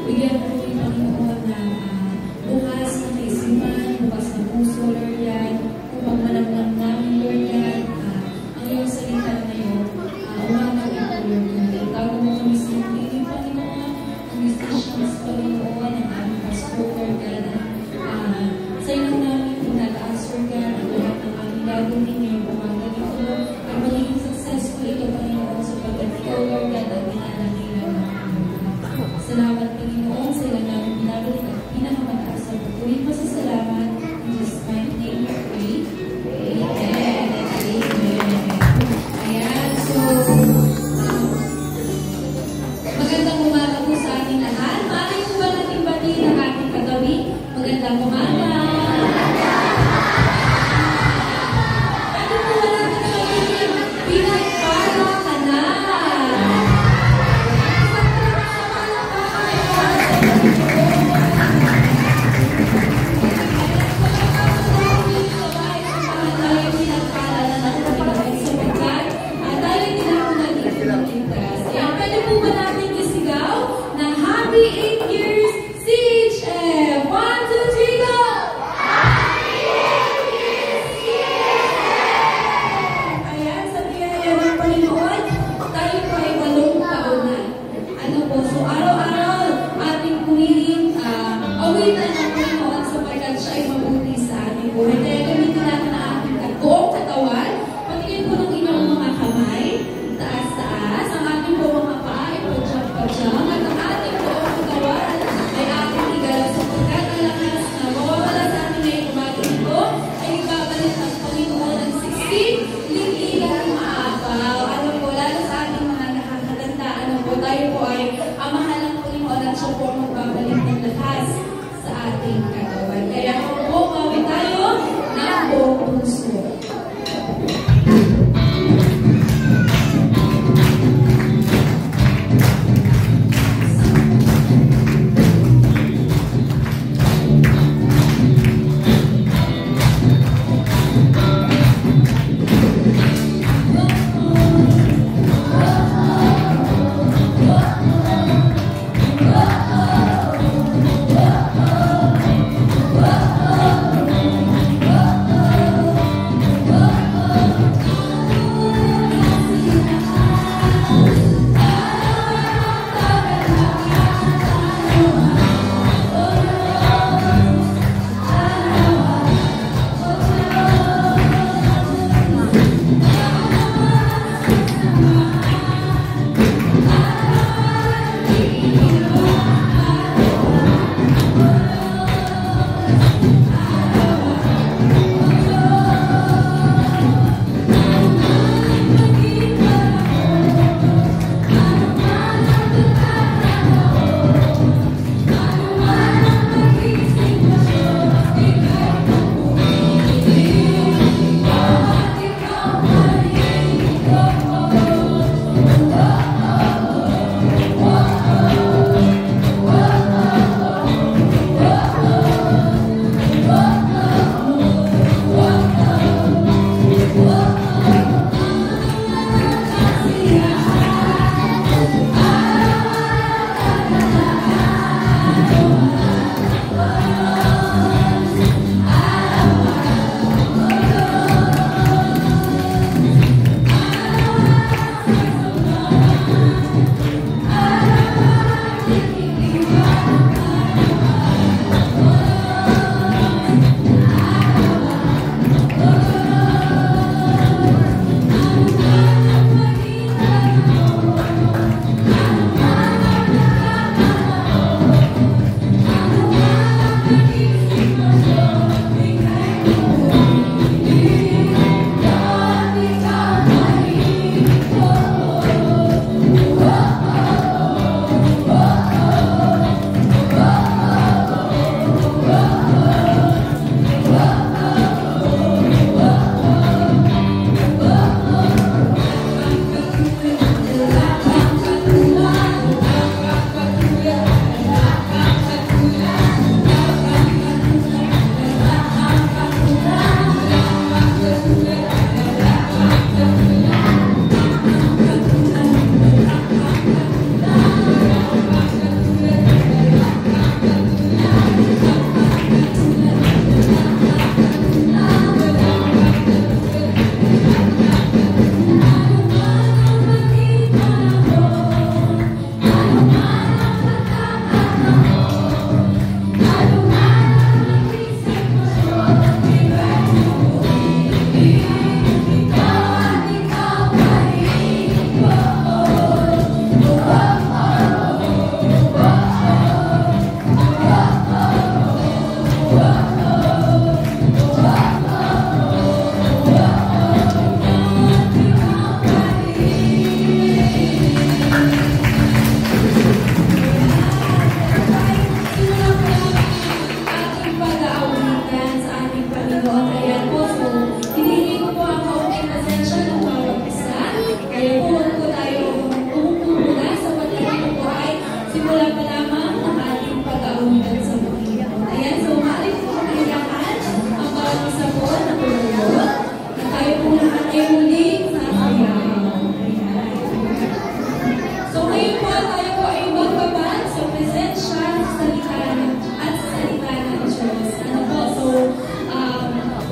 Bigyan mo rin Panginoon ng bukas na kaisipan, bukas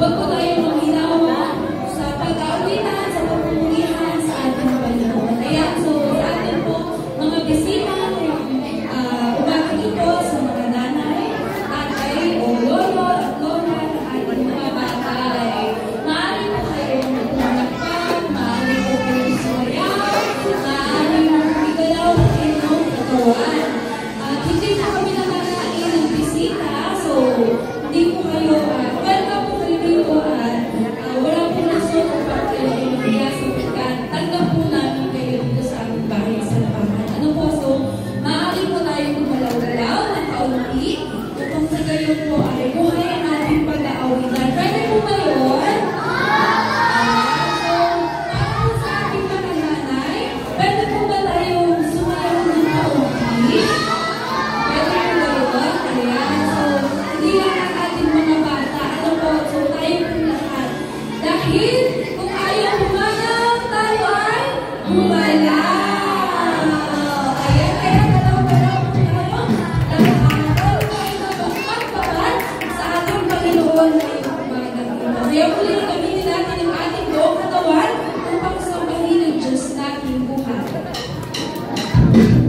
Huwag po tayong maginawa sa pag-aawitan, sa pagpupulihan sa ating Panginoon. Kaya so sa atin po, mga bisita, umaga ito sa mga nanay, tatay, o lolo at lola at ating mga bata ay maaari po kayong umalakpan, maaari po kayong sumayaw, maaari po igalaw ang inyong katawan. Hindi po kami nakakain ng bisita, so hindi po kayo, welcome po kayo dito at wala po na so kapag kayo ay mahiya sa pagkaan. Tanggap po namin kayo dito sa aming bahay sa lapangan. Ano po, so maaari po tayo gumalaw-galaw ng kaunti upang sa gayon po ay buhay ang ating pag-aawitan. Pwede po ba yun? So, sa ating mga nanay, pwede po ba tayong sumayaw ng kaunti? Ayan, so hindi lang ang ating mga bata, ano po, so tayo po lahat. Dahil kung ayaw humanaw, tayo ay humalaw. Ayan, kaya galaw-galaw po tayo. Dahil araw tayo na magpapabad sa ating Panginoon na iyong umagang ito. Kaya muli gamitin natin ang ating buong katawan upang sambahin ng Diyos nating buhay. Thank you.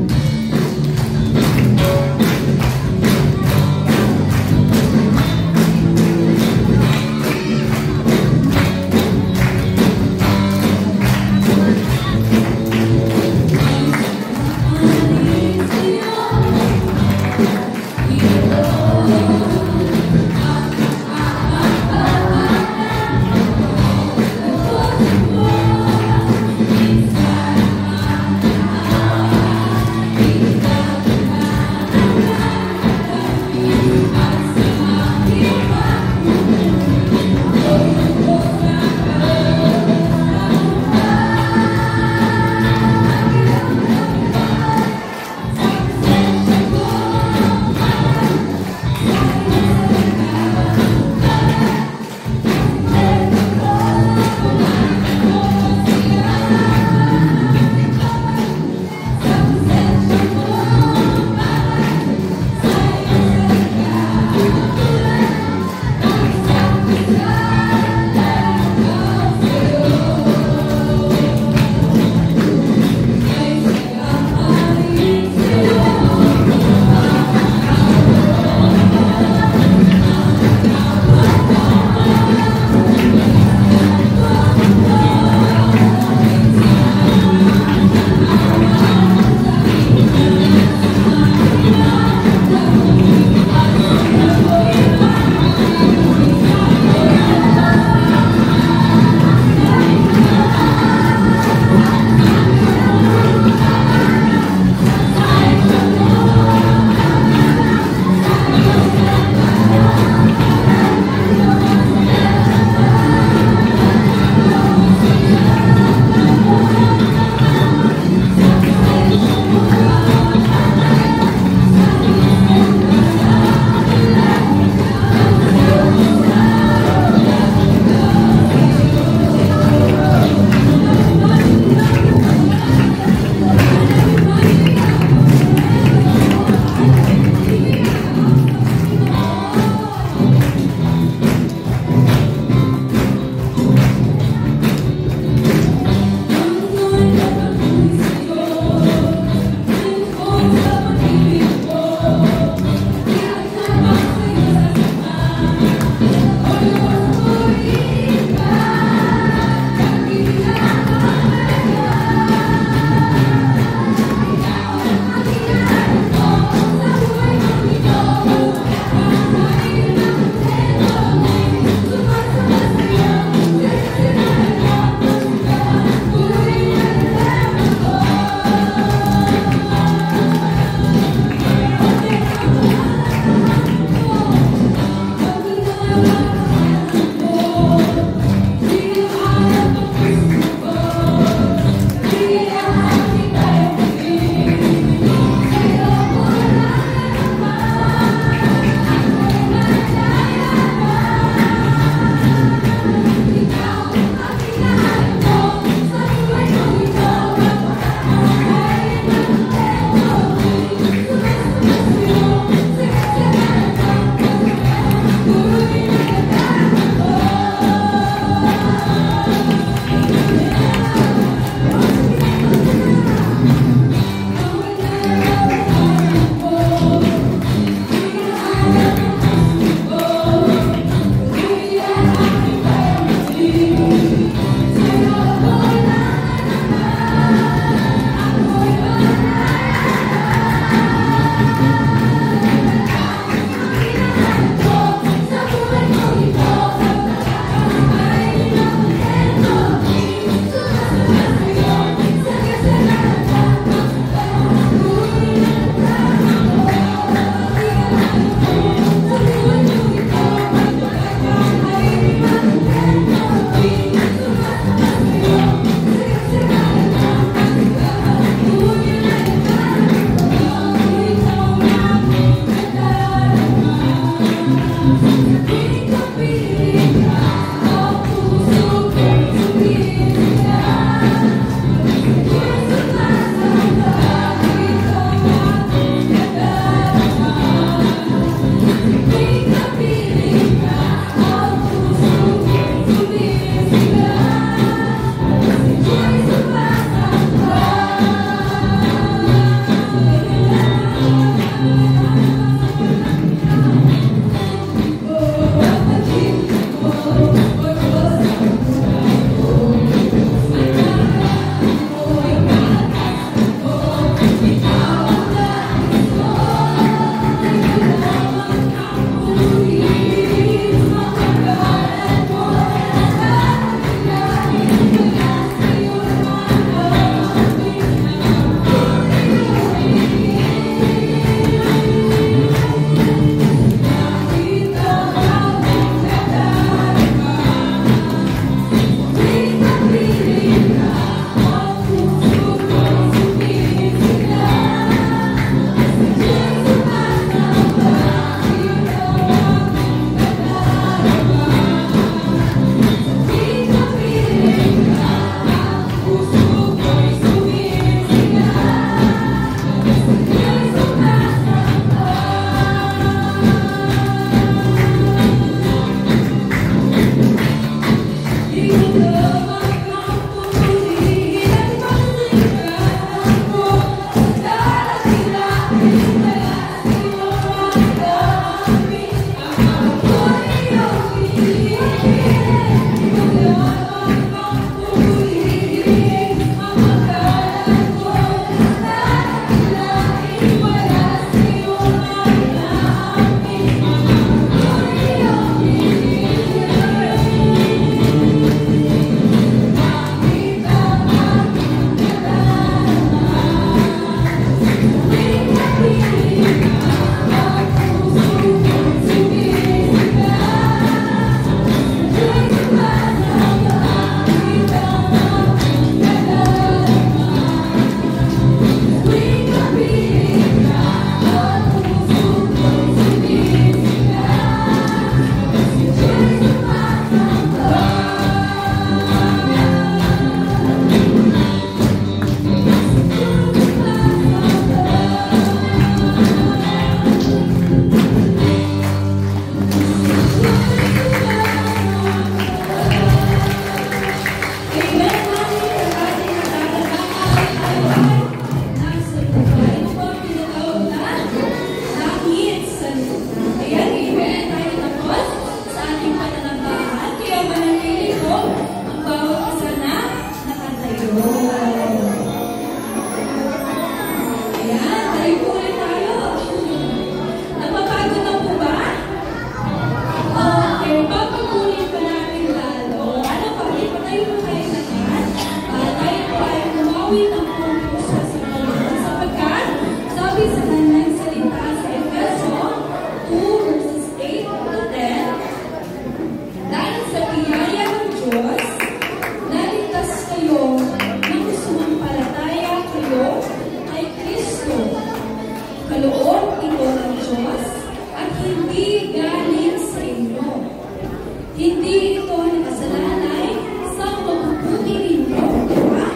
Hindi ito nakasalalay sa mabubuti ninyo, diba?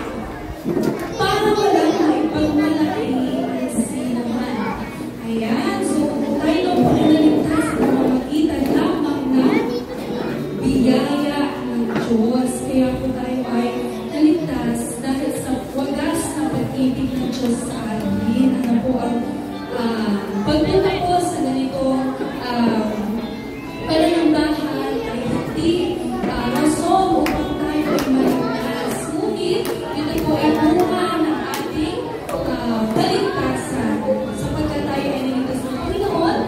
Para walang maipagmalaki ang sinuman. Ayan, so tayo po ay naligtas na mamagitan lamang ng biyaya ng Diyos. Kaya po tayo ay naligtas dahil sa wagas na pag-ibig ng Diyos sa atin. Ano po ang pagpunta po sa ganitong pananambahan ay hindi rason upang tayo ay maligtas. Ngunit, ito po ay bunga ng ating kaligtasan. Sapagkat tayo ay naligtas ng Panginoon,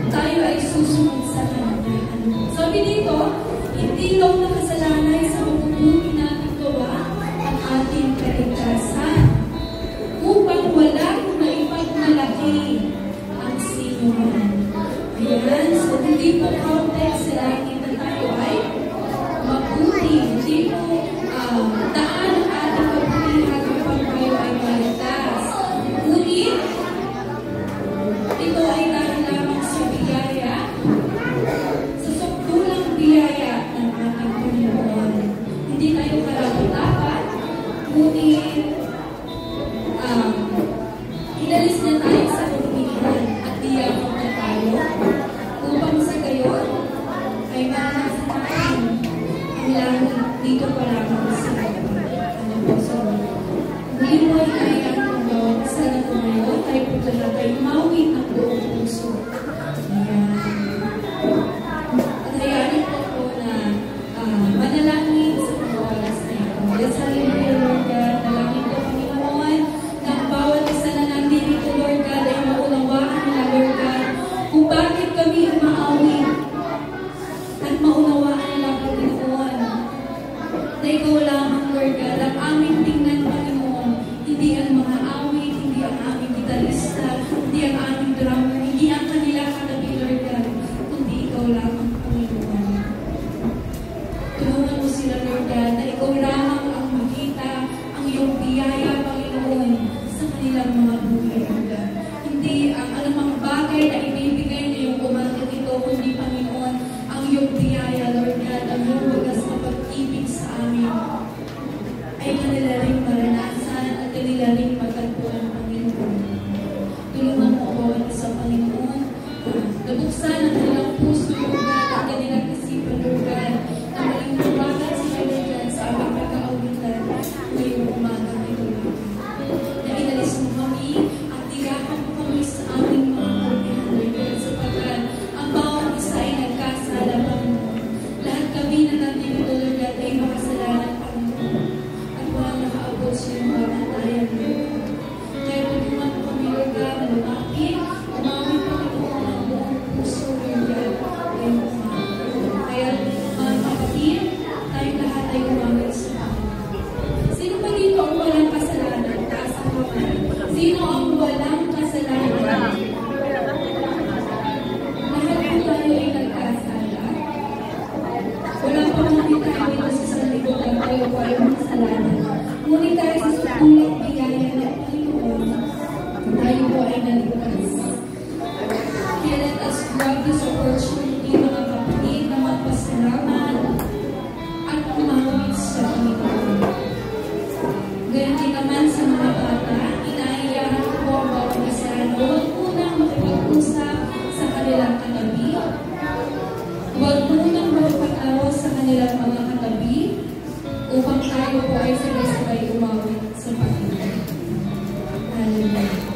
tayo ay susunod sa Kanya. Sabi dito, hindi daw nakasalalay sa mabubuti nating gawa ang ating kaligtasan upang walang maipagmalaki ang sinuman. Ayan, so hindi po context sa langit na tayo ay mabuti. Hindi po daan ang ating kabutihan upang tayo ay maligtas. Ngunit, ito ay dahil lamang sa biyaya, sa sukdulang biyaya ng ating Panginoon. Hindi tayo karapat-dapat, ngunit inalis na tayo sa kabutihan at diyaman na tayo upang sa gayon ay maranasan natin ang langit dito pa lamang sa ano po sa muli mo ay kaya kung bawat isa na po ngayon tayo po talaga ay mawin ang buong puso. Ayan. At hayaan po po na manalangin sa mga oras na ito. Dasalin po Lord God, dalangin po Panginoon na ang bawat isa na nandito Lord God ay maunawaan nila Lord God kung bakit kami umaawin at maunawaan nila Panginoon na ikaw lamang Lord God ang aming tingnan Panginoon, hindi ang mga awit, hindi ang aming gitarista, hindi ang aming drummer, hindi ang kanila katabi Lord God, kundi ikaw lamang Panginoon. Tulungan mo sila Lord God na ikaw lamang ang makita ang iyong biyaya Panginoon sa kanilang mga buhay Lord God. Hindi ang anumang bagay na ibibigay na yung umagat ito, kundi Panginoon ang iyong biyaya Lord God, ang iyong wagas na pag-ibig sa amin ay kanila rin maranasan at kanila rin magtagpuan Panginoon. Tulungan mo ako sa Panginoon, nabuksan ang kanilang puso Lord God at kanilang isipan Lord God na maling lumagat sila Lord God sa aming pagkaawitan ngayong umaga ngayon Lord God. Na inalis mo kami at tirapan mo kami sa aming mga pagkahan Lord God sapagkat ang bawat isa ay nagkasala Panginoon. Lahat kami na nandito Lord God ay makasalanan Panginoon at walang nakaabot sa iyong kamatayan Lord God. Kaya tulungan mo kami Lord God na lumapit, umawin Panginoon ang buong puso Lord God ngayong umaga. Kaya mga kapatid, tayong lahat ay umawin sa Panginoon. Sino ba dito ang walang kasalanan? Taas ang kamay. Sino ang walang kasalanan? Lahat po tayo ay nagkasala. Wala pa mga tayo dito sa sanlibutan tayo po ay kasalanan. Ngunit tayo sa sukulang biyaya ng Panginoon, tayo po ay naligtas. Kaya let us grab this opportunity mga kapatid na magpasalamat at umawit sa Panginoon. Ganyan din naman sa mga bata, inaayahan ko ang bawat isa na huwag munang makipag-usap sa kanilang katabi. Huwag munang makipag-aros sa kanilang mga katabi upang tayo po ay sabay-sabay umawit sa Panginoon. Hallelujah.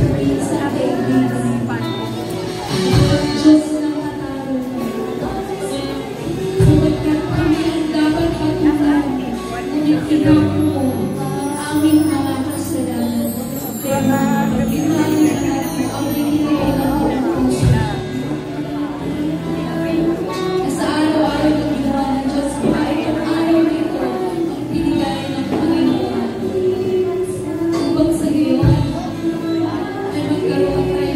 pagpapuri sa ating Diyos ng katarungan. Sapagkat kami ang dapat patunan, ngunit ikaw po ang aming mga kasalanan. Kaya ginamit natin ang binigay ng puso. Na sa araw-araw ng ginawa ng Diyos, kahit ang araw nito, ang binigay ng Panginoon. Upang sa gayon, ay magkaroon tayo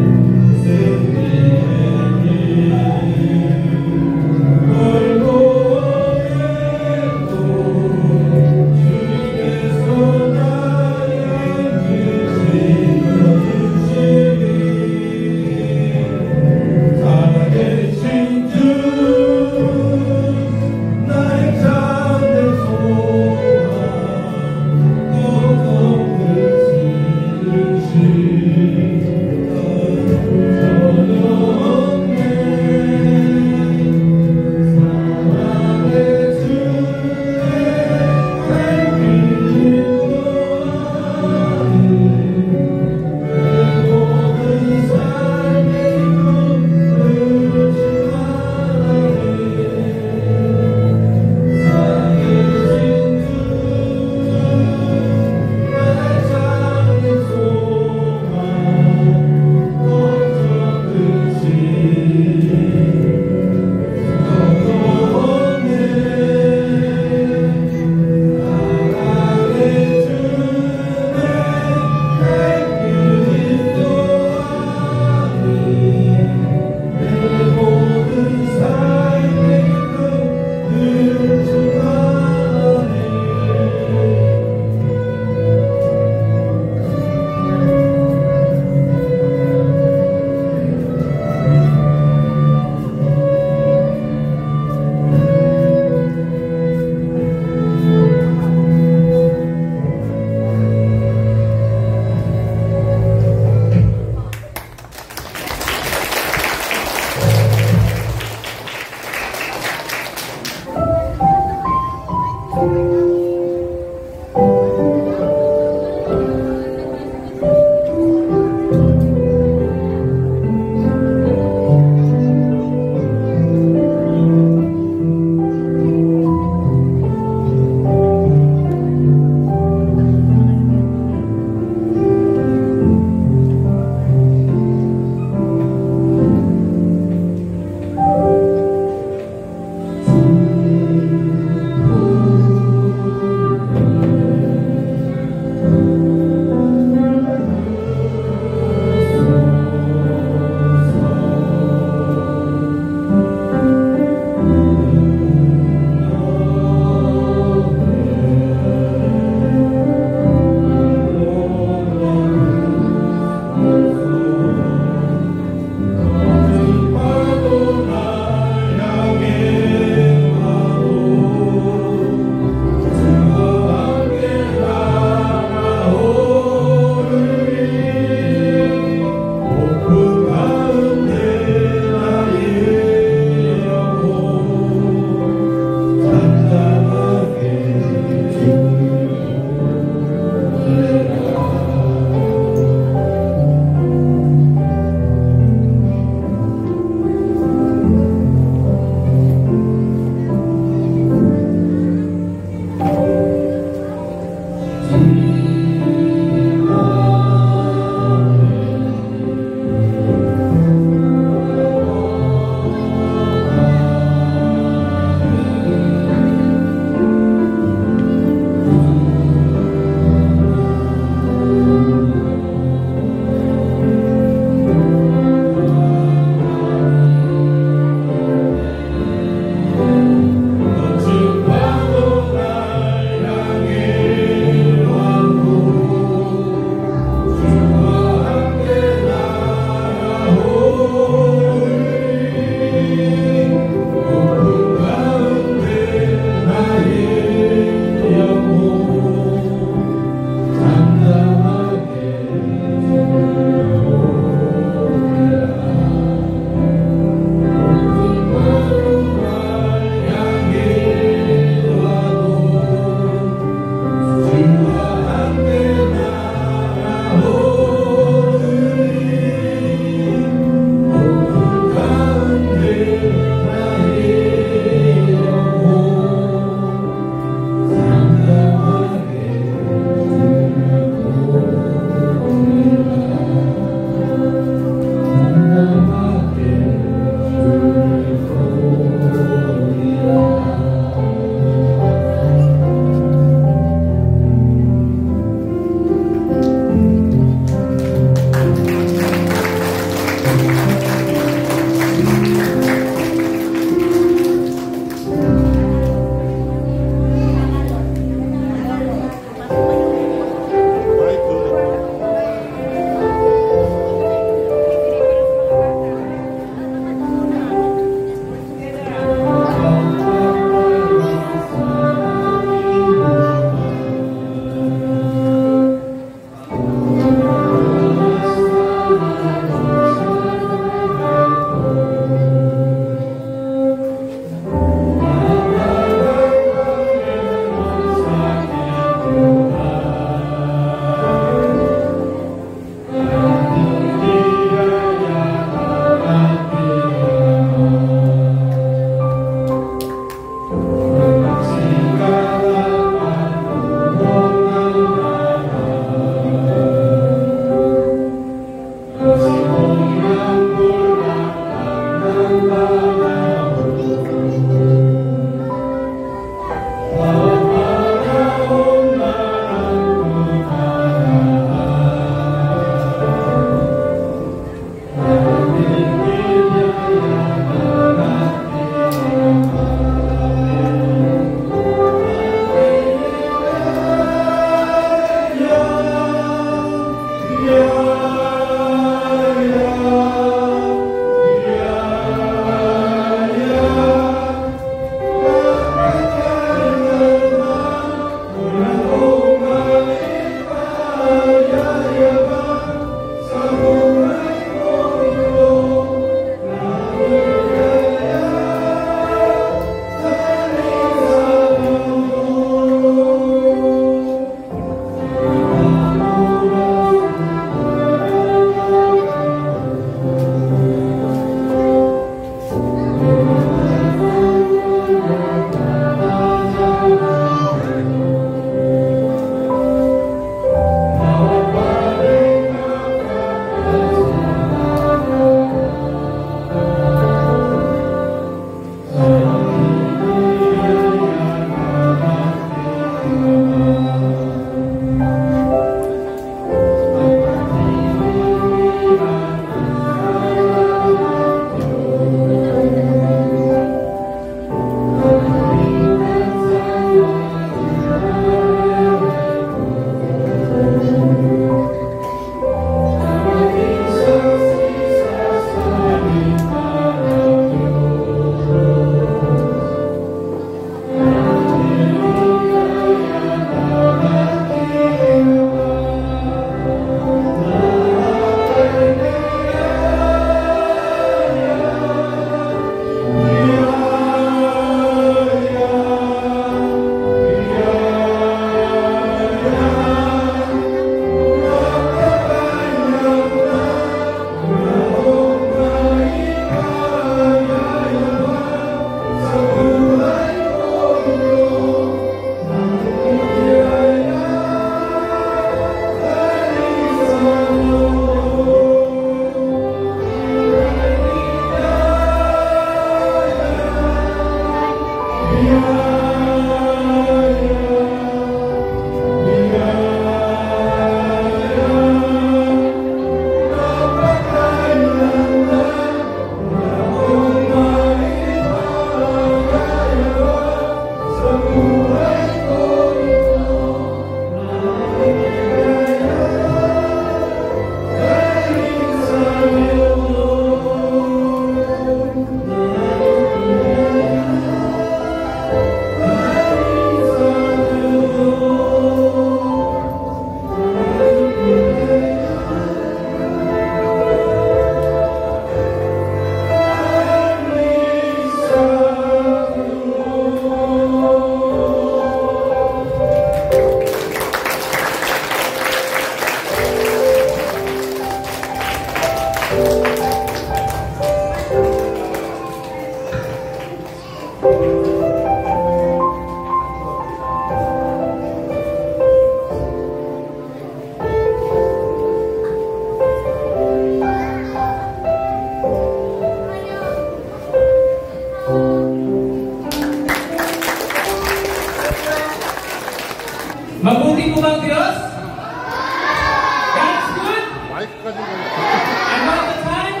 And one at a time,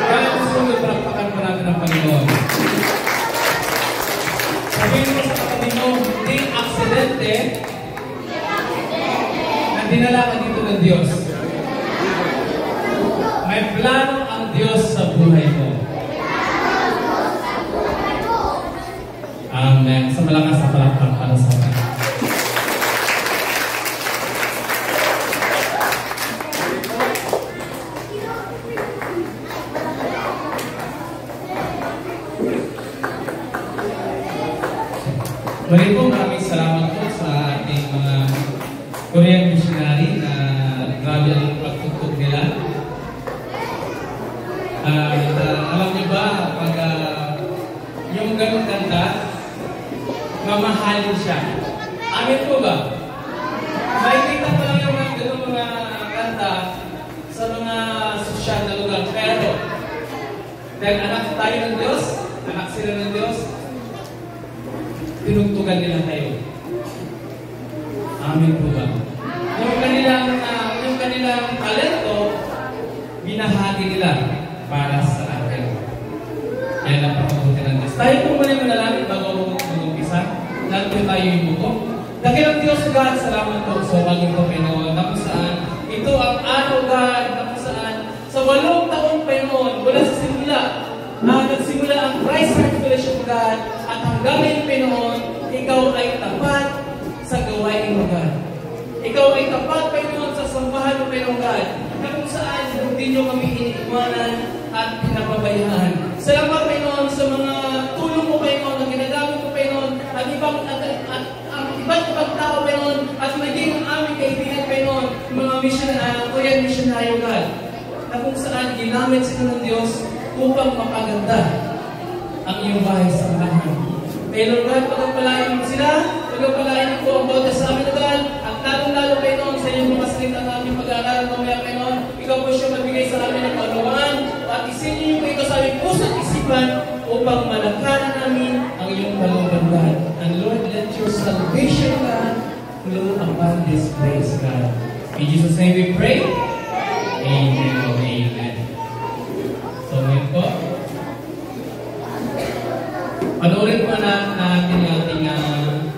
kaya gusto mo palakpakan pa natin ang Panginoon. Sabihin mo sa katabi mo, hindi aksidente na dinala ka dito ng Diyos. May plano ang Diyos sa buhay mo. Amen. Sa malakas na palakpak para sa akin. Muli po, maraming salamat po sa ating mga Korean missionary na grabe ang pagtutok nila. Alam niyo ba, pag yung ganun kanta, mamahalin siya. Amin po ba? Makikita ko lang yung mga ganun mga kanta sa mga sosyal na lugar. Pero, dahil anak tayo ng Diyos, anak sila ng Diyos, tinugtugan nila tayo. Amin po ba? Yung kanilang talento, binahagi nila para sa atin. Yan ang pagkabuti ng Diyos. Tayo po muna manalangin bago mag-umpisa. Lahat po tayo yung buko. Dahil ang Diyos, God, salamat po sa bagong po, Panginoon, na kung saan ito ang araw, God, na kung saan sa 8 taon, Panginoon, mula sa simula, nagsimula ang Christ Heart Fellowship, God, at hanggang ngayon, Panginoon, ikaw ay tapat sa gawain mo, God. Ikaw ay tapat, Panginoon, sa sambahan mo, Panginoon, God, na kung saan hindi nyo kami iniiwanan at pinapabayaan. Salamat, Panginoon, sa mga tulong mo, Panginoon, na ginagamit mo, Panginoon, at iba't ibang tao, Panginoon, at maging ang aming kaibigan, Panginoon, mga Korean missionary, God, na kung saan ginamit sila ng Diyos upang mapaganda ang iyong bahay sa lahat. Panginoon, God, pagpapalain mo sila, pagpapalain po ang bawat sa amin, God, at lalong-lalo, Panginoon, sa iyong mga salita na aming pag-aaral, mamaya, Panginoon, ikaw po siya magbigay sa amin ng kaunawaan, at isinyo po ito sa aming puso at isipan upang malakaran namin ang iyong kalooban, God. And Lord, let your salvation, God, flow upon this place, God. In Jesus' name we pray. Amen. Amen. So, ngayon po, panoorin po natin yung ating hallelujah.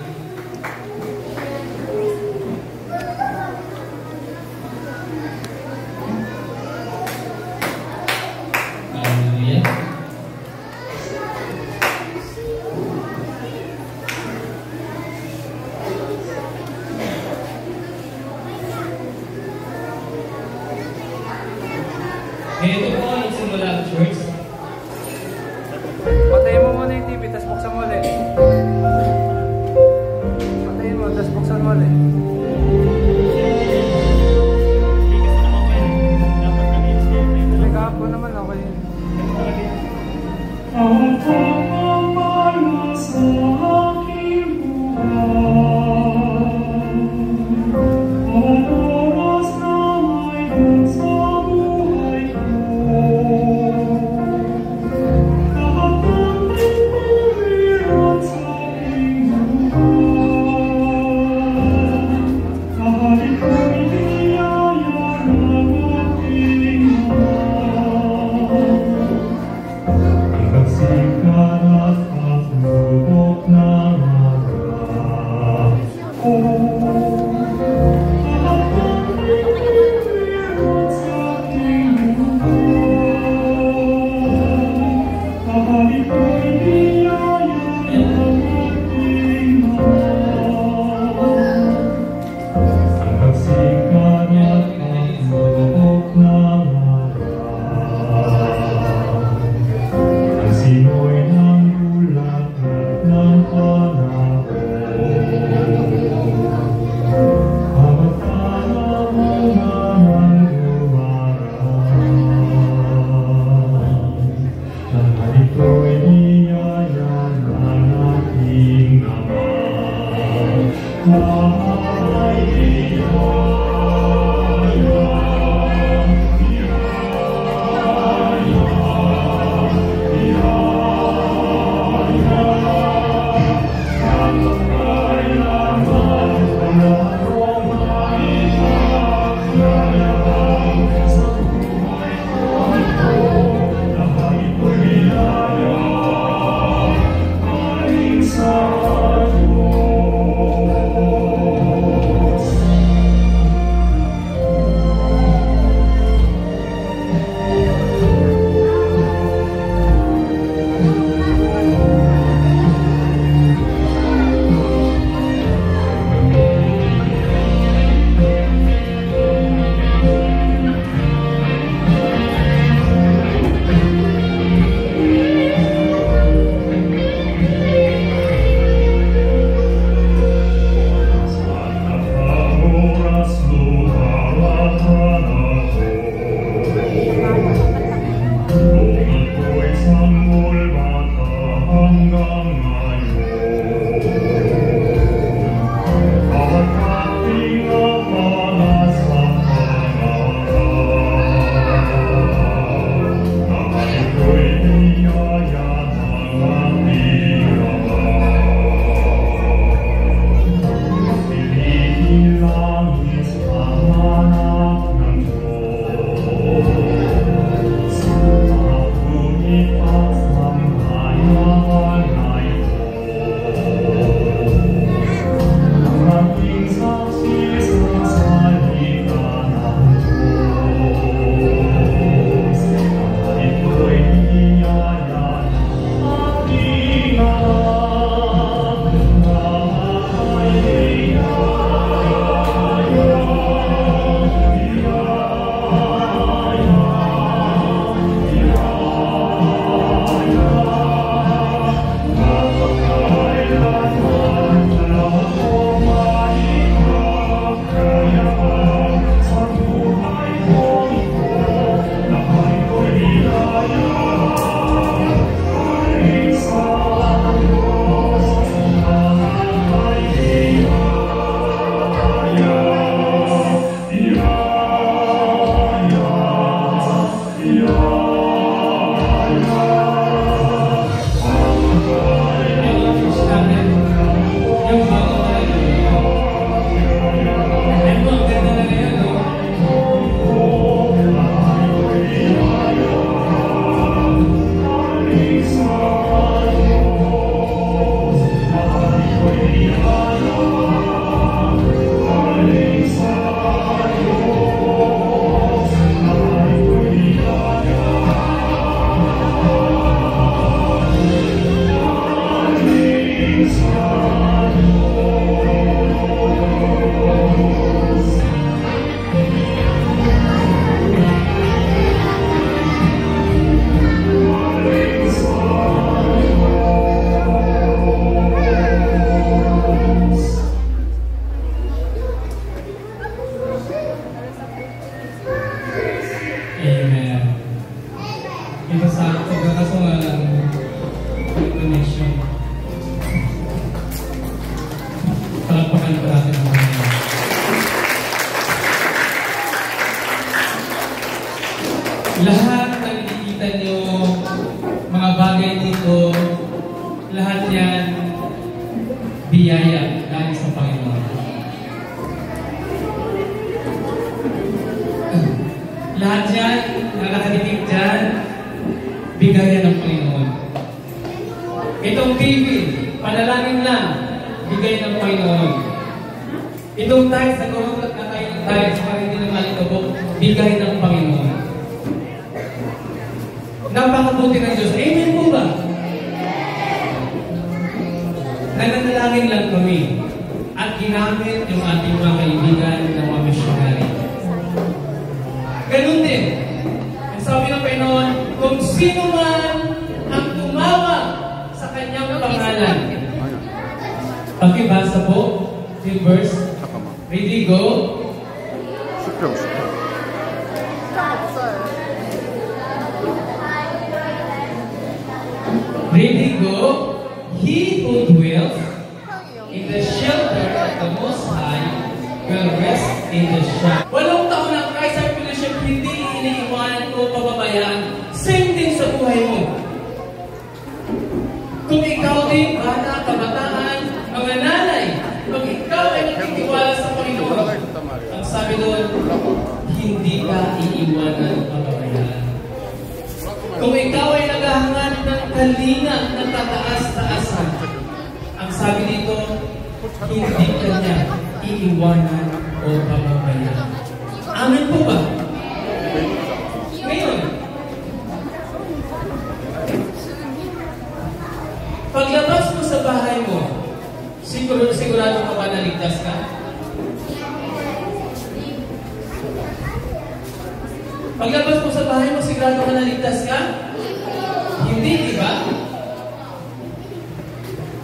Ito po ang simula ng church. Patayin mo muna yung TV, tapos buksan mo ulit. Patayin mo, tapos buksan mo ulit. May kahapon naman, okay. Ang pagpapala sa aking buhay, ang oras na ngayon sa buhay ko. Amen. Ito sa pagkakaso nga lang connection. Palagpakan pa natin ang mga lahat ng nakikita nyo, mga bagay dito, lahat yan biyaya galing sa Panginoon. Lahat yan, na nakatitig dyan, bigayan ng Panginoon. Itong TV, panalangin lang, bigay ng Panginoon. Itong tiles, nagurot na tayo ng tiles, para hindi na malikabok, bigay ng Panginoon. Napakabuti ng Diyos. Amen po ba? Nananalangin lang kami at ginamit yung ating mga kaibigan ng mga missionary. Ganun din. Ang sabi ng Panginoon, kung sino man ang tumawag sa kanyang pangalan. Pakibasa po yung verse. Ready, go. Ready, go. He who dwells in the shelter of the Most High will rest in the shadow. Walong taon na Christ ang fellowship, hindi iniiwanan o pababayaan. Same din sa buhay mo. Kung ikaw din, bata, kabataan, mga nanay, kung ikaw ay nagtitiwala sa Panginoon, ang sabi doon, hindi ka iiwanan o pababayaan. Kung ikaw ay naghahangad ng kalinga ng tataas-taasan, ang sabi dito, hindi ka niya iiwanan o pababayaan. Amen po ba? Ngayon, paglabas mo sa bahay mo, sigurado ka ba na ligtas ka? Paglabas mo sa bahay mo, sigurado ka na ligtas ka? Hindi, di ba?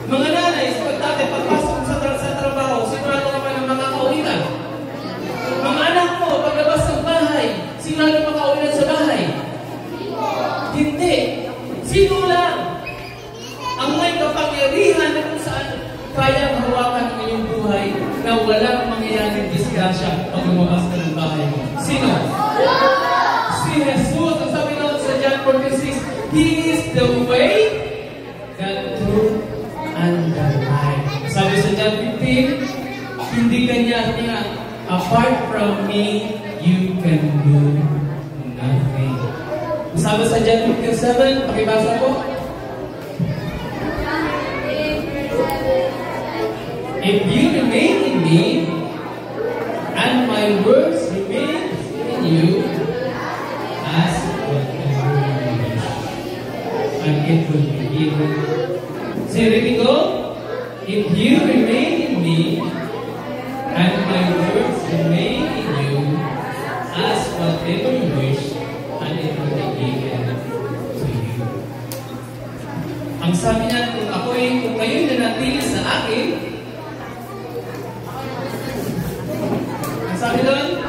Mga nanay, sa pagtate, pagpasok mo sa trabaho, sigurado ka ba ng mga kauwinan? Mga anak mo, paglabas ng bahay, sigurado makauwinan sa bahay? Hindi. Sino lang ang may kapangyarihan na kung saan kaya mahawakan ang iyong buhay na walang mangyayaring disgrasya pag lumabas ka ng bahay mo? Sino? Si Jesus, ang sabi natin sa John 46, He is the way, the truth, and the life. Sabi sa John 15, hindi kanya apart from me, you can do nothing. Sabi sa John 15:7, pakibasa po. If you remain in me, and my words remain in you, ask whatever you wish, and it will be given. Say, ready, go? If you remain in me, and my words remain in you, ask whatever you wish, and it will be given to you. Ang sabi niya, kung kayo'y nanatili sa akin, sabi doon,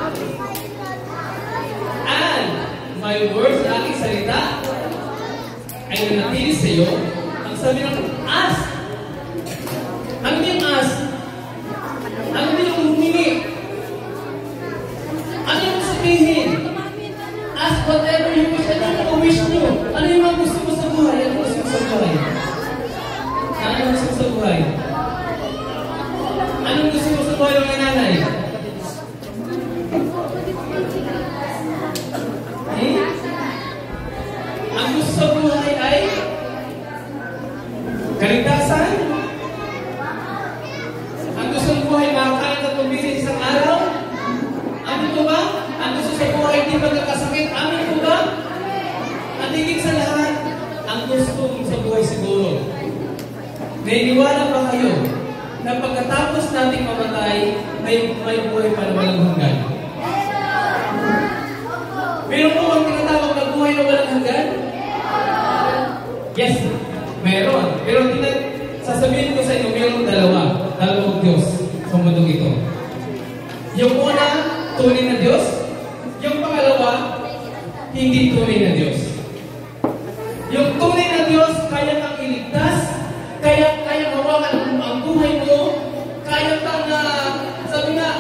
and my words na aking salita ay nanatili sa iyo. Ang sabi ng ask. Ano yung ask? Ano yung humingi? Ano yung sabihin? Ask whatever you wish. Ano yung wish nyo? Ano yung mga gusto mo sa buhay? Ano yung gusto mo sa buhay? Ano yung gusto mo sa buhay? Ano yung gusto mo sa buhay ng nanay? Ang gusto sa buhay ay kaligtasan. Ang gusto sa buhay makakain at pumili isang araw. Ano po ba? Ang gusto sa buhay di magkakasakit. Ano po ba? At higit sa lahat, ang gusto sa buhay siguro. Naniniwala pa kayo na pagkatapos nating mamatay, may buhay pa na walang hanggan. Meron po ang tinatawag na buhay na walang hanggan? Yes, meron. Pero sasabihin ko sa inyo, meron dalawang Diyos sa mundong ito. Yung una, tunay na Diyos. Yung pangalawa, hindi tunay na Diyos. Yung tunay na Diyos, kaya kang iligtas, kaya hawakan ang buhay mo, kaya kang, sabi nga,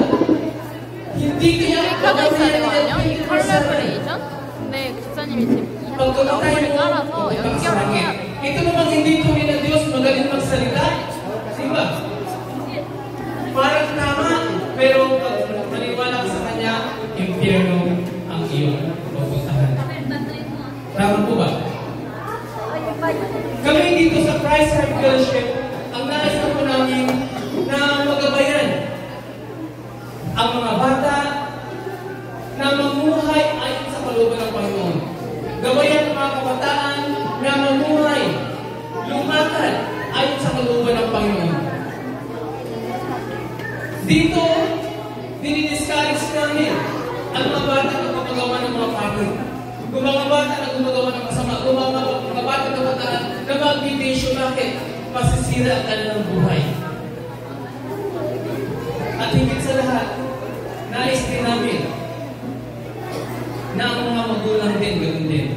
hindi kaya 가 있어야 pagkabayan 되거든요. 이 컬러브레이션? 근데 집사님이 지금 이 pagkamatay 영어를 mo, 깔아서 pumunta ka sa 연결을 langit. 해야 Ito namang hindi tunay na Diyos, magaling magsalita. Diba? Parang tama, pero pag maniwala ka sa Kanya, impyerno ang iyong pupuntahan. Tama po ba? Kami dito sa Christ Heart Fellowship, ang nais po namin na magabayan ang mga bata na mamuhay ayon sa kalooban ng Panginoon. Gabayan ang mga kabataan na mamuhay, lumakad ayon sa kalooban ng Panginoon. Dito, dinidiscourage namin ang mga bata na gumagawa ng mga pagod. Kung mga bata na gumagawa ng masama, kung mga bata na kabataan na magbibisyo, bakit? Masisira ang kanilang buhay. At higit sa lahat, nais din namin na ang mga magulang din, ganoon din.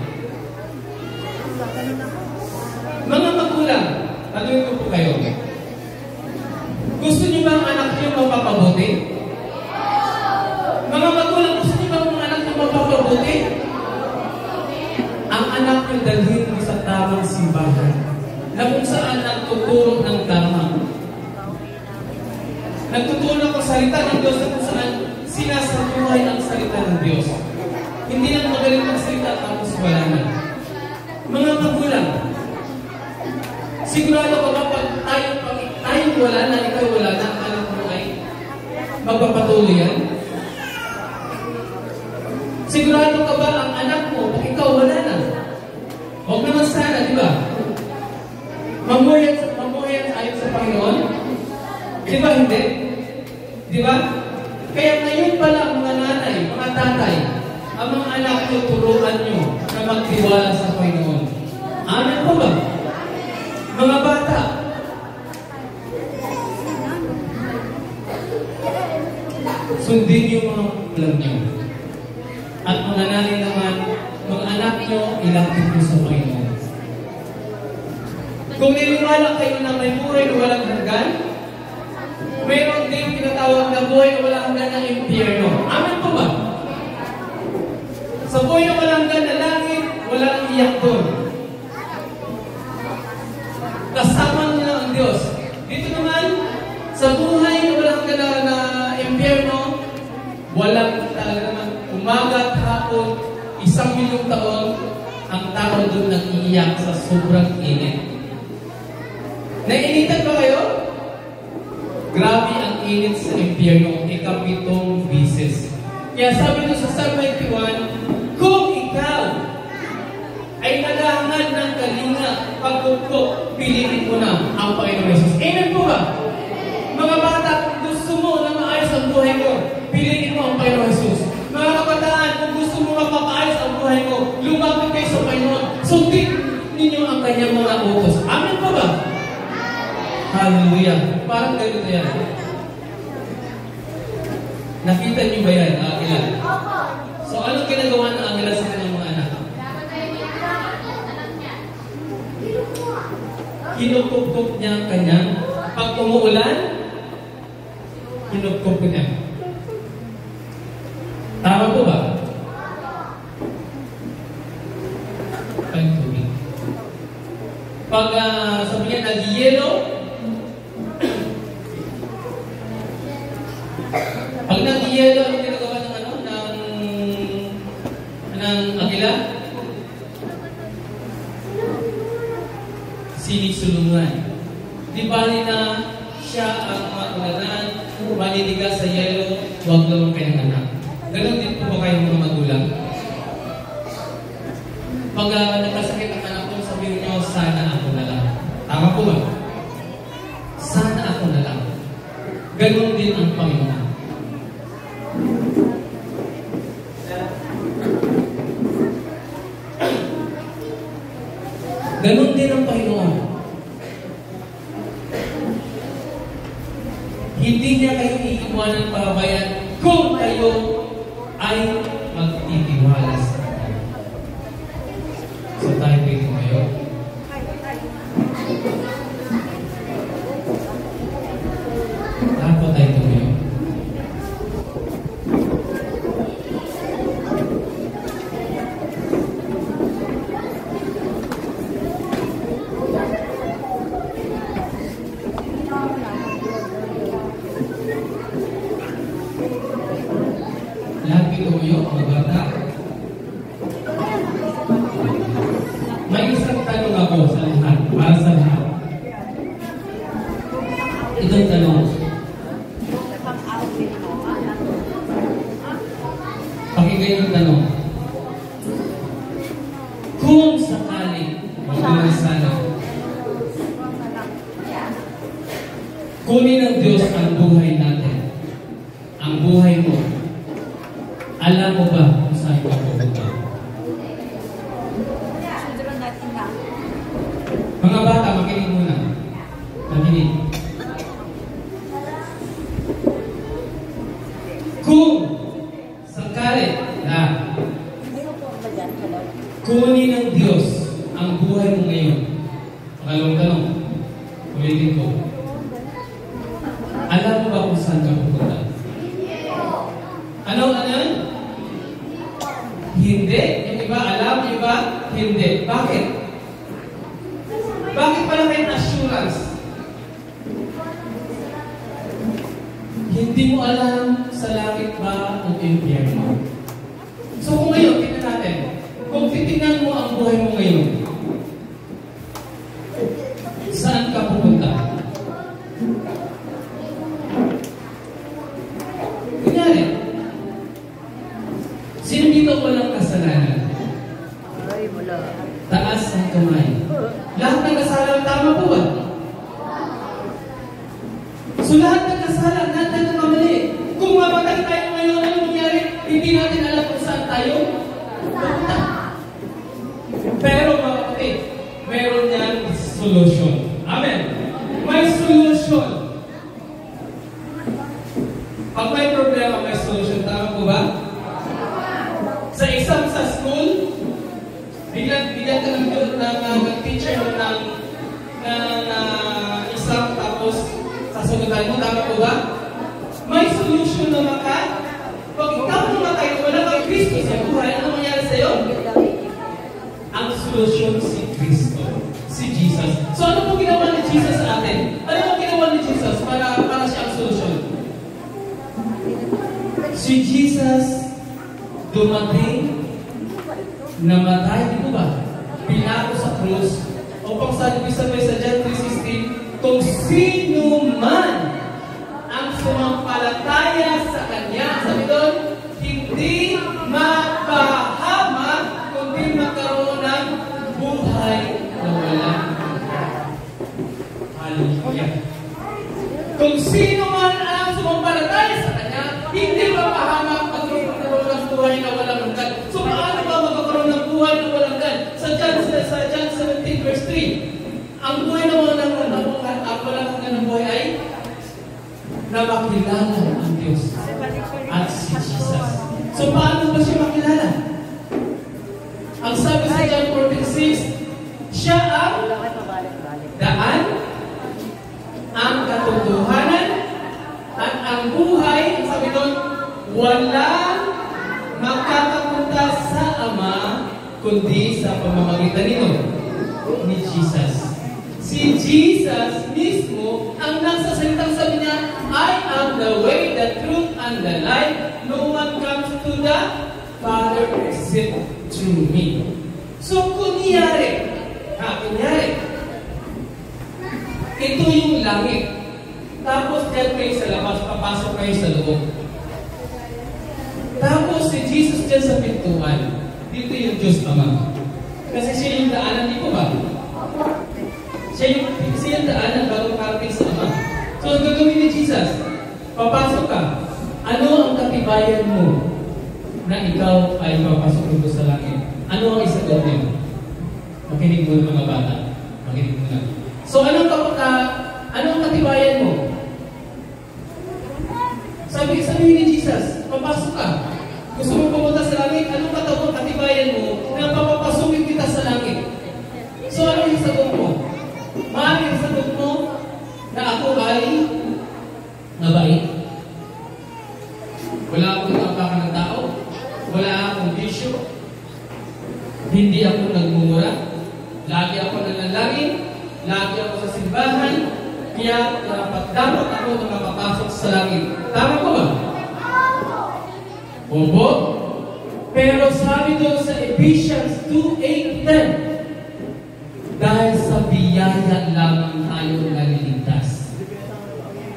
Mga magulang, tanungin ko po kayo, gusto niyo ba ang anak niyo mapapabuti? Mga magulang, gusto niyo ba ang anak niyo mapapabuti? Ang anak niyo dalhin mo sa tamang simbahan na kung saan nagtuturo ng tama. Nagtuturo ng salita ng Diyos na kung saan sinasatuhay ang salita ng Diyos. Hindi lang magaling ang salita tapos wala na. Mga magulang, sigurado ka ba pag tayo wala na, ikaw wala na, ang anak mo ay magpapatuloy yan? Sigurado ka ba ang anak mo pag ikaw wala na? Huwag naman sana, di ba? Mamuhay ayon sa Panginoon? Di ba hindi? Di ba? Kaya ngayon pala mga nanay, mga tatay, ang mga anak nyo, turuan nyo na magtiwala sa Panginoon. Amen po ba? Mga bata, sundin yung mga ulam nyo. At mga nanay naman, mga anak nyo, ilapit nyo sa Panginoon. Kung niniwala kayo na may buhay na walang hanggan, mayroon din tinatawag na buhay na walang hanggan ng impyerno. Amen po ba? Sa buhay na walang hanggan na langit, walang iyak doon. Kasama niya ang Diyos. Dito naman, sa buhay na walang hanggan na impyerno, walang talaga naman umaga at hapon, 1,000,000 taon, ang tao doon nag-iiyak sa sobrang init. Nainitan ba kayo? Grabe ang init sa impyerno, 7 bisis. Kaya sabi doon sa Psalm 91, kung ikaw ay naghahangad ng kalinga, pagkukok, piliin mo na ang Panginoon Jesus. Amen po ba? Mga bata, kung gusto mo na maayos ang buhay mo, piliin mo ang Panginoon Jesus. Mga kabataan, kung gusto mo mapapaayos ang buhay mo, lumapit kayo sa Panginoon. Sundin ninyo ang kanyang mga utos. Amen po ba? Hallelujah. Parang ganito yan. Nakita niyo ba yan, Agila? So, anong ginagawa ng Agila sa kanyang mga anak? Kinukupkup niya ang kanyang, pag umuulan, kinukupkup niya. Tama po ba? Pag-tubig. Pag sabi niya, nag-yelo, pag nag-yelo, ano ginagawa ng Agila? Sinisulungan. Di bali na siya ang matulanan, maninigas sa yelo, huwag lang ang kanyang anak. Ganon din po ba kayo mga magulang? Pag nagkasakit ang anak ko, sabihin niyo, sana ako na lang. Tama po ba? Sana ako na lang. Ganon din ang Panginoon. Ganon din ang Panginoon. Hindi niya kayo iiwanan pabayan kung kayo ay magtitiwala sa Kanya. sakali, kung sana, kunin ng Diyos ang buhay natin, ang buhay mo, alam mo ba kung saan ka pupunta? Mga bata, makinig muna. Makinig. Kung sakali na kunin ng Diyos ang buhay mo ngayon, pangalawang tanong, ulitin ko, alam mo ba kung saan ka pupunta? Ano? Hindi. Yung iba alam, yung iba hindi. Bakit? Bakit pala may assurance? Hindi mo alam sa langit ba o impyerno. So kung ngayon, tingnan natin. Kung titingnan mo ang buhay mo ngayon, saan ka pupunta? Kunyari, sino dito walang kasalanan? Taas ang kamay. Lahat ng kasalanan tama po ba? So lahat ng kasalanan, lahat ng kamali. Kung mamatay tayo ngayon, ano nangyari? Hindi natin alam kung saan tayo pupunta. Pero mga kapatid, meron yan solution. Amen. May solution. Pag may problema, may solution. Tama po ba? Sa exam sa school, bigyan ka ng teacher ng exam tapos sasagutan mo. Tama po ba? May solution naman ka. Pag ikaw namatay, wala kang Kristo sa buhay, ano mangyari sa'yo? Ang solusyon si Kristo, si Jesus. So ano po ginawa ni Jesus sa atin? Ano po ginawa ni Jesus para siya ang solusyon? Si Jesus dumating, namatay, di po ba? Pinako sa krus. O pang sabi sabay sa John 3:16, kung sino man ang sumampalataya sa Kanya, sabi doon, hindi mapahamak, kundi magkaroon ng buhay na walang hanggan. Hallelujah. Kung sino man ang sumampalataya sa Kanya, hindi mapahamak, kundi magkaroon ng buhay na walang hanggan. So paano ba magkaroon ng buhay na walang hanggan? Sa John 17 verse 3, ang buhay na walang hanggan ng buhay ay na makilala ang Diyos at si Jesus. So paano ba siya makilala? Ang sabi sa John 14:6, siya ang daan, ang katotohanan, at ang buhay. Ang sabi doon, walang makakapunta sa Ama kundi sa pamamagitan nito ni Jesus. Si Jesus mismo ang nagsasalitang sabi niya, I am the way, the truth, and the life. No one comes to the Father except through me. So, kunyari, ito yung langit. Tapos, dyan kayo sa labas, papasok kayo sa loob. Tapos, si Jesus dyan sa pintuan, dito yung Diyos Ama. Kasi siya yung daanan, di ko ba? Siya yung daanan bago parating sa Ama. So, ang gagawin ni Jesus, papasok ka. Ano ang katibayan mo na ikaw ay papasok dito sa langit? Ano ang isagot niyo? Makinig mo mga bata. Makinig mo na. So, ano ang katibayan mo? Sabi ni Jesus, papasok ka. Gusto mo pumunta sa langit? Anong katibayan mo na papapasukin kita sa langit? So, ano yung sagot mo? Maaaring sagot mo na ako ay mabait. Wala akong inapakan ng tao. Wala akong bisyo. Hindi ako nagmumura. Lagi ako nanalangin. Lagi ako sa simbahan. Kaya dapat ako na makapasok sa langit. Tama ko ba? Opo. Pero sabi doon sa Ephesians 2:8-10, dahil sa biyaya lamang tayo naliligtas.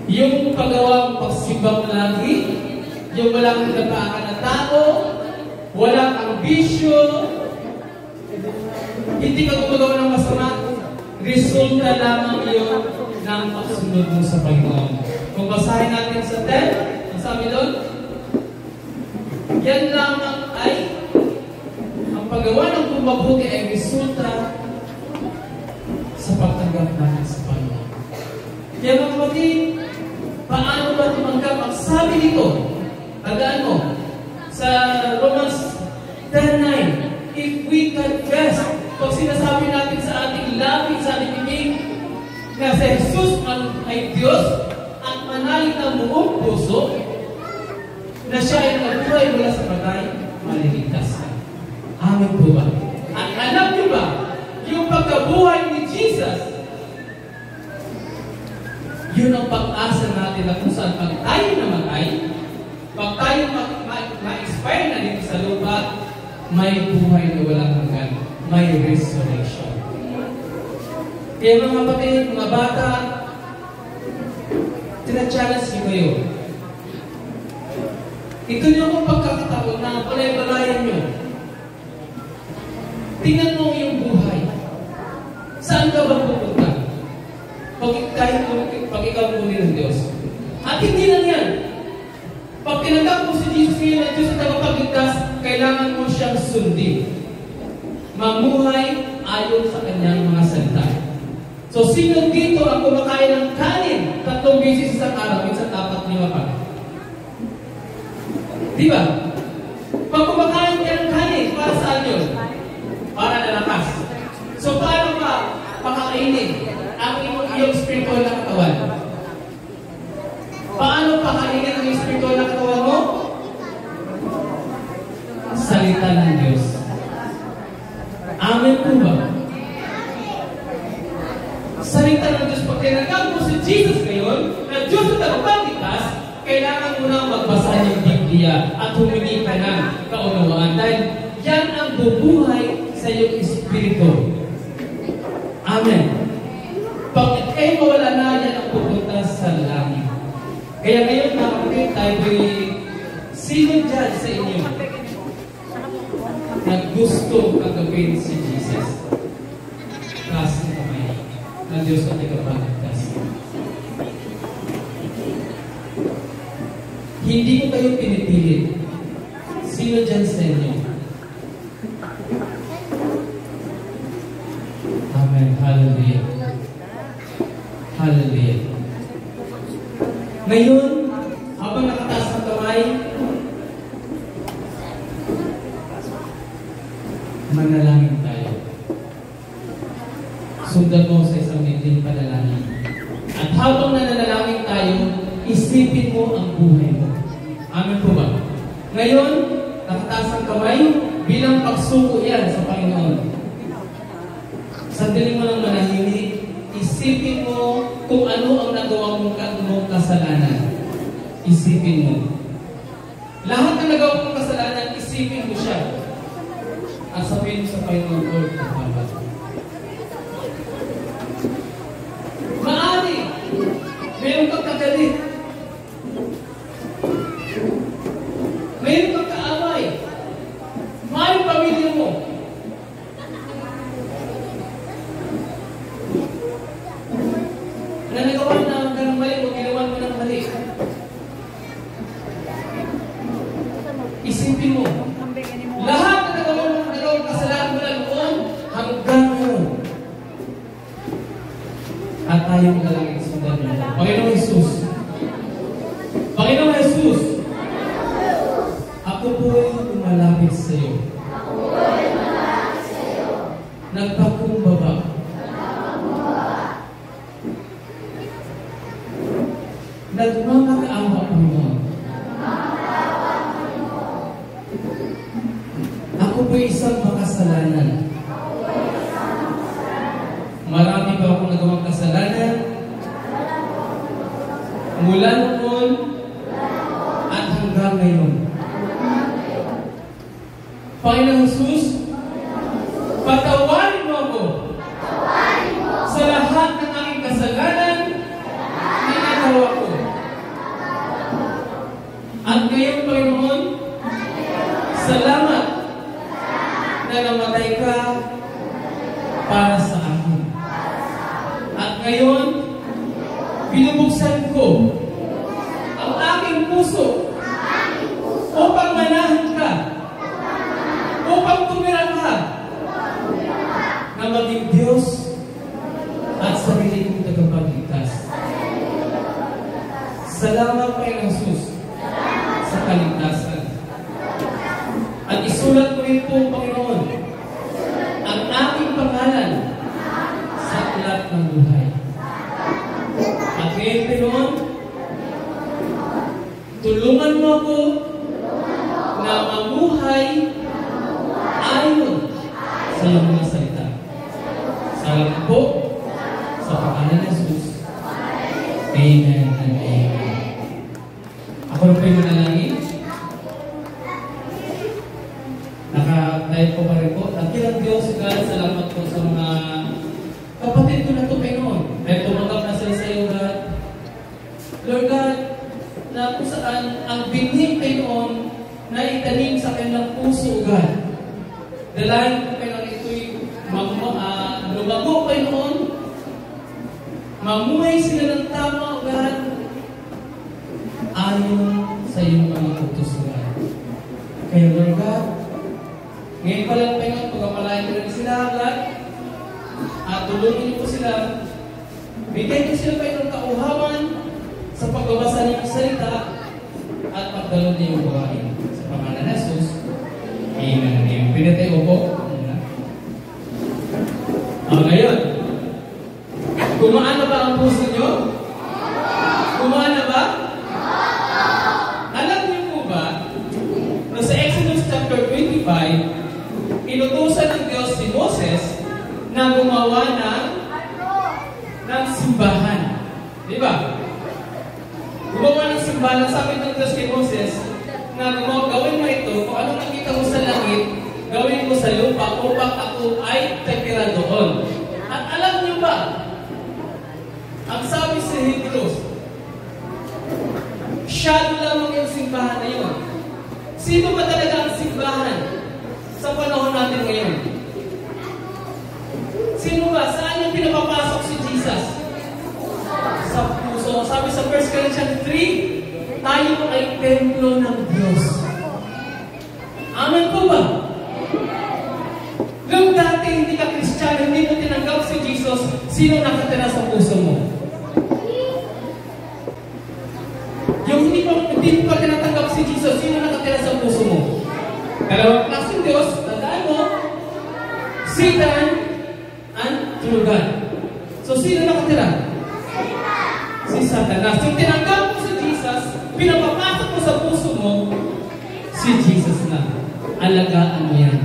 Yung paggawang pagsibang lagi, yung walang napakan na tao, walang ambisyo, Hindi ka gumagawa ng masama, resulta lamang yun ng pagsunod mo sa Panginoon. Kung basahin natin sa 10, ang sabi doon, yan lamang ay ang paggawa ng mabuti ay resulta sa pagtanggap natin sa Panginoon. Kaya mga kapatid, paano ba tumanggap? Ang sabi dito, tandaan mo, sa Romans 10:9, if we confess, pag sinasabi natin sa ating labi, sa ating bibig, na si Jesus ay Diyos at manalig ng buong puso, na siya ay nagbuhay mula sa patay, maliligtas ka. Amen po ba? At alam niyo ba, yung pagkabuhay ni Jesus, yun ang pag-asa natin na kung saan pag tayo namatay, pag tayo ma-expire na dito sa lupa, may buhay na walang hanggan. May resurrection. Kaya mga kapatid, mga bata, tina-challenge niyo kayo. Ito niyo kung pagkakataon na balay-balayan niyo. Tingnan mo yung buhay. Saan ka ba pupunta? Pag ikaw muli ng Diyos. At hindi lang yan. Pag tinanggap mo si Jesus ngayon na Diyos at tagapagligtas, kailangan mo siyang sundin. Mamuhay ayon sa kanyang mga salita. So, sino dito ang kumakain ng kanin 3 beses sa araw, minsan 4, 5 pa? Di ba? Pag kumakain ka ng kanin, para saan yun? Para nalakas. So, paano ka pakakainin ang iyong spiritual na katawan? Paano pakainin ang iyong spiritual na katawan mo? Salita ng Diyos. Amen po ba? Salita ng Diyos. Pag tinanggap mo si Jesus ngayon, na Diyos na tagapagligtas, kailangan mo nang magbasa ng Biblia at humingi ka ng kaunawaan. Dahil yan ang bubuhay sa iyong espiritu. Amen. Pag kayo mawala na, yan ang pupunta sa langit. Kaya ngayon, mga kapatid, tayo ay sinunod sa inyo na gusto kagawin si Jesus. Kasi kamay na Diyos ang tagapagligtas. Hindi ko kayo pinipilit. Sino dyan sa inyo? Amen. Hallelujah. Hallelujah. Ngayon, habang nakataas ng kamay, manalangin tayo. Sundan mo sa isang nitling panalangin. At habang nananalangin tayo, isipin mo ang buhay mo. Amen po ba? Ngayon, nakataas ang kamay, bilang pagsuko yan sa Panginoon. Sandali mo lang manahimik, isipin mo kung ano ang nagawa mong kasalanan. Isipin mo. Lahat ng nagawa mong kasalanan, isipin mo siya. At sabihin mo sa Panginoon, Lord, kapabat. Maari, mayroon kang kagalit. Mayroon kang kaaway. Maari pamilya mo. Na nagawa na ng mali o ginawa mo ng mali. Isipin mo. Lahat na nagawang kasalanan mo lang noon hanggang ngayon. At tayo magalangin sundan mo. Panginoong Jesus. Panginoong Jesus. Ako po ay lumalapit sa iyo. Nagpakumbaba. Nagmamakaawa, Panginoon. Ako po isang makasalanan. Marami pa akong nagawang kasalanan. Mula noon at hanggang ngayon. Panginoon Jesus, patawarin mo ako sa lahat ng aking kasalanan na nagawa ko. At ngayon, Panginoon, salamat na namatay ka para sa akin. At ngayon, binubuksan ko ang aking puso upang manahan ka, upang tumira ka, na maging Diyos at sarili kong tagapagligtas. Salamat, Panginoong Jesus, sa kaligtasan. At isulat ko rin po, Panginoon, ang aking pangalan sa aklat ng buhay. At ngayon, Panginoon, tulungan mo ako na mamuhay ayon sa iyong mga salita. Salamat po sa pangalan ng Jesus. Amen and amen. Ako rin po yung manalangin. Tayo po pa rin po. Dakilang Diyos, God, salamat po sa mga kapatid ko na ito, Panginoon. Dahil tumanggap na sila sa iyo, God. Lord God, na kung saan ang binhi, Panginoon, na itanim sa kanilang puso, God. Dalayan ko, Panginoon, ito'y lumago, Panginoon. Mamuhay sila ng tama, God. Ayon sa iyong mga utos, God. Kaya, Lord God, ngayon pa lang, Panginoon, pagkapalayan ko rin sila, God, at tulungan niyo po sila. Bigyan niyo sila, Panginoon, kauhawan sa pagbabasa niyong salita at pagdalo niyong buhayin. Sa pangalan ng Jesus, amen. Amen. Pinatay ko po. Ngayon, gumaan na ba ang puso niyo? Gumaan na ba? Alam niyo po ba, na sa Exodus chapter 25, inutusan ng Diyos si Moses na gumawa ng simbahan. Di ba? Gumawa ng simbahan. Sabi ng Diyos kay Moses na gawin mo ito, kung anong nakita mo sa langit, gawin mo sa lupa upang ako ay titira doon. At alam niyo ba, ang sabi sa Hebrews, shadow lamang yung simbahan na yun. Sino ba talaga ang simbahan sa panahon natin ngayon? Sino ba? Saan yung pinapapasok si Jesus? Sa puso. Sabi sa 1 Corinthians 3, tayo ay templo ng Diyos. Amen po ba? Nung dati hindi ka Kristiyano, hindi mo tinanggap si Jesus, sino nakatira sa puso mo? Yung hindi mo pa tinatanggap si Jesus, sino nakatira sa puso mo? Dalawang klaseng Diyos, tandaan mo, Satan and true God. So, sino nakatira? Si Satanas. Yung tinanggap mo si Jesus, pinapapasok mo sa puso mo, si Jesus na. Alagaan mo yan.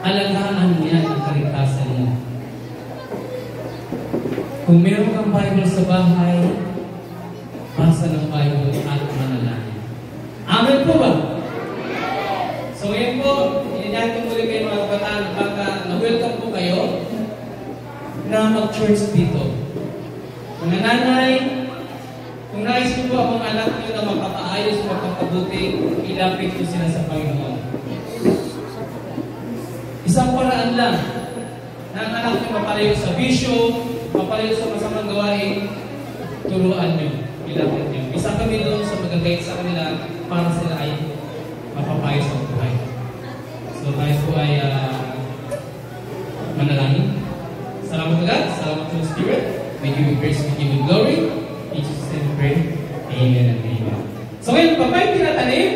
Alagaan mo yan ang kaligtasan mo. Kung meron kang Bible sa bahay, basa ng Bible at manalangin. Amen po ba? So ngayon po, inanyahan ko muli kayo mga kabataan baka na-welcome po kayo na mag-church dito. Mga nanay, kung nais ko po akong anak nyo na mapapaayos, mapapabuti, ilapit ko sila sa Panginoon. Isang paraan lang na ang anak nyo mapalayo sa bisyo, mapalayo sa masamang gawain, turuan nyo, ilapit nyo. Isa kami doon sa mag-guide sa kanila para sila ay mapapayos ang buhay. So tayo po ay manalangin. Salamat to God, salamat to the Spirit. We give you praise, we give you glory. In Jesus' name we pray. Amen and amen. So ngayon, pa ba'y tinatanim?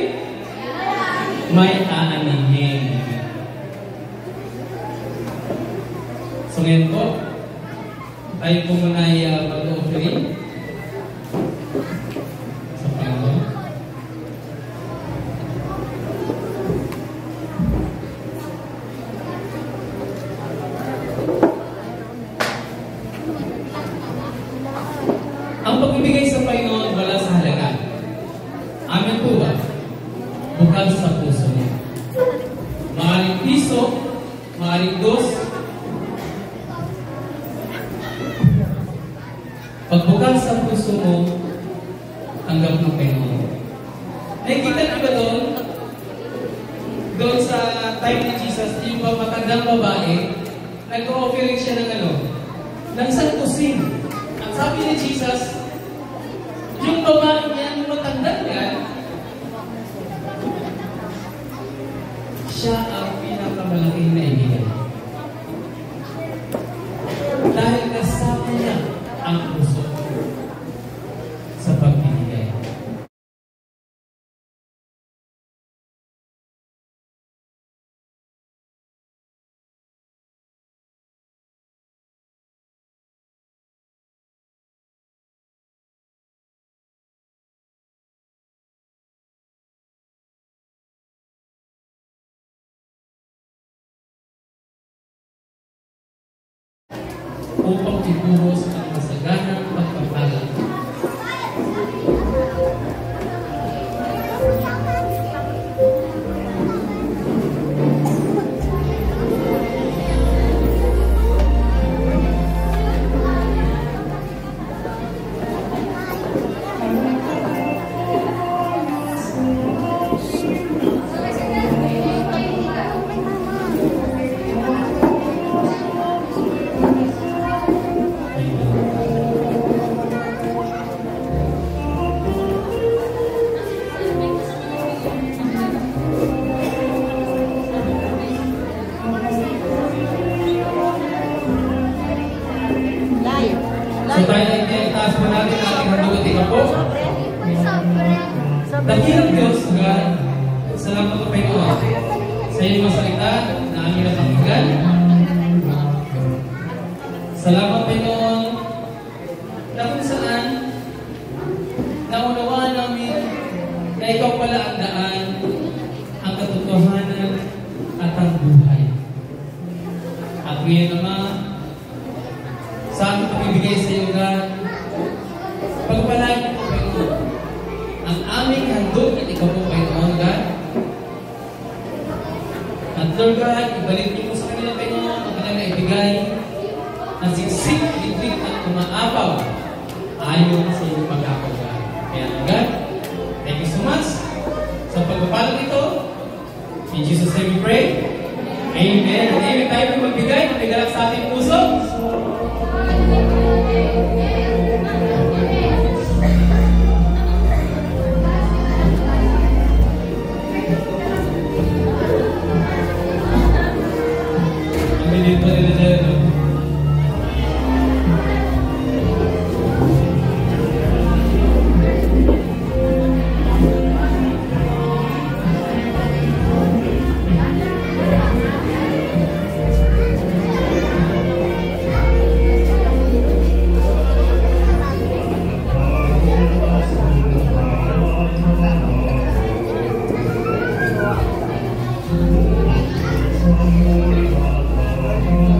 May aanihin. So ngayon po, tayo po muna ay mag-offering sa Panginoon. Ang pagbibigay sa Panginoon wala sa halaga. Amen po ba? Bukal sa puso niya. Maaring piso, maaring dos. Pagbukal sa puso mo, tanggap ng Panginoon. Nakikita niyo ba doon? Doon sa time ni Jesus, yung matandang babae, nag-offering siya ng ng santusin. At sabi ni Jesus, yung babae niya, yung matandang yan, siya ang pinakamalaking naibigay. Dahil kasama niya ang puso sa pagbibigay. Upang ibuhos ang masaganang pagpapala. So tayo na itaas po natin ating handugating po. Dakilang Diyos, God, salamat po kayo sa iyong mga salita na aming napakinggan. Salamat po na kung saan naunawaan namin na ikaw pala ang daan, ang katotohanan at ang buhay. At ngayon naman, sa aming pag-ibigay sa iyo, God, pagpalain po, Panginoon, ang aming handog at ikaw po, Panginoon, God. At Lord God, ibalik niyo po sa kanila, Panginoon, ang kanilang naibigay na siksik, liglig at umaapaw ayon sa iyong pagkakagawa. Kaya, God, thank you so much sa pagpapalang ito. In Jesus' name we pray. Amen. Amen. Tayo po magbigay, mabigalak sa ating puso. Dito nila dyan, no?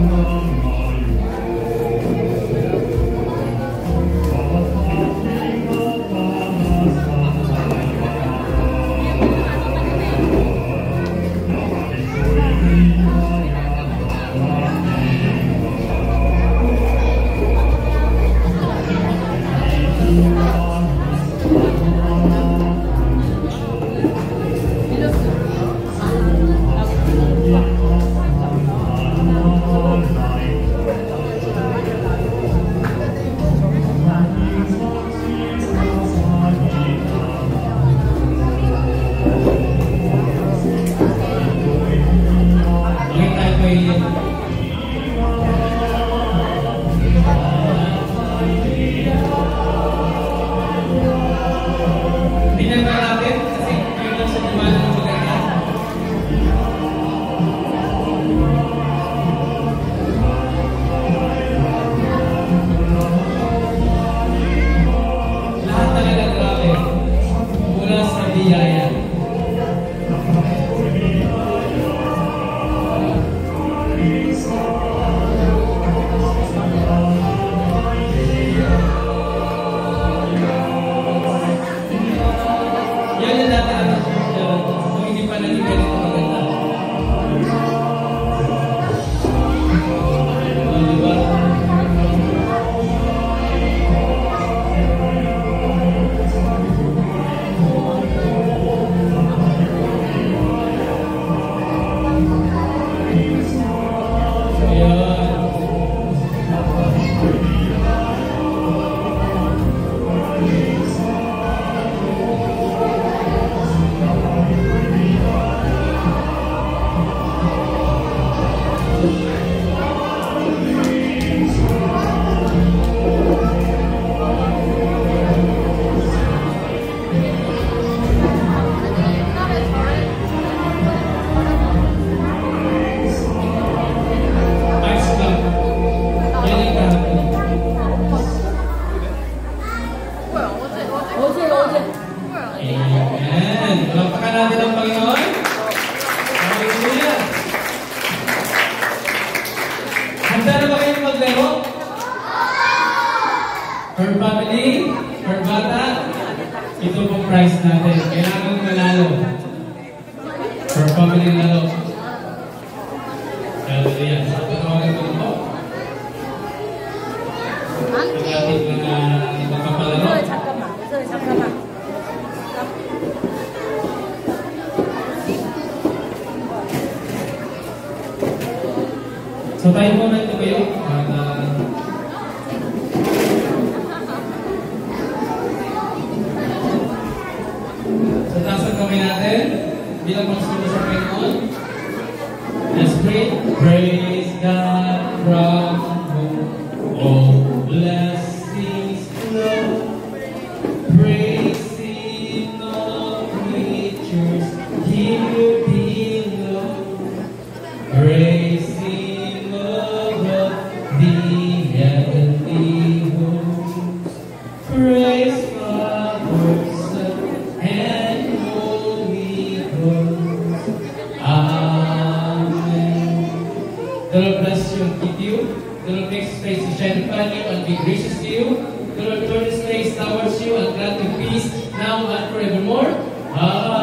Oh, Handa na ba kayo maglaro? Per family, per bata, ito pong prize natin. Kailangan manalo. Per family laro. Hallelujah. So, patawagan ko po. Ang ating mga magpapalaro. 잠깐만. So, tayo muna ito kayo. So, taas ang kamay natin. Bilang magsusunod sa Panginoon. Let's pray. Praise God from whom all blessings flow. Praise Him, all creatures here below. Praise Him above the heavenly hosts. Praise Father, Son, and Holy Ghost. Amen. The Lord bless you and keep you. The Lord make His face to shine upon you and be gracious to you. The Lord turn His face towards you and grant you peace now and forevermore. Amen.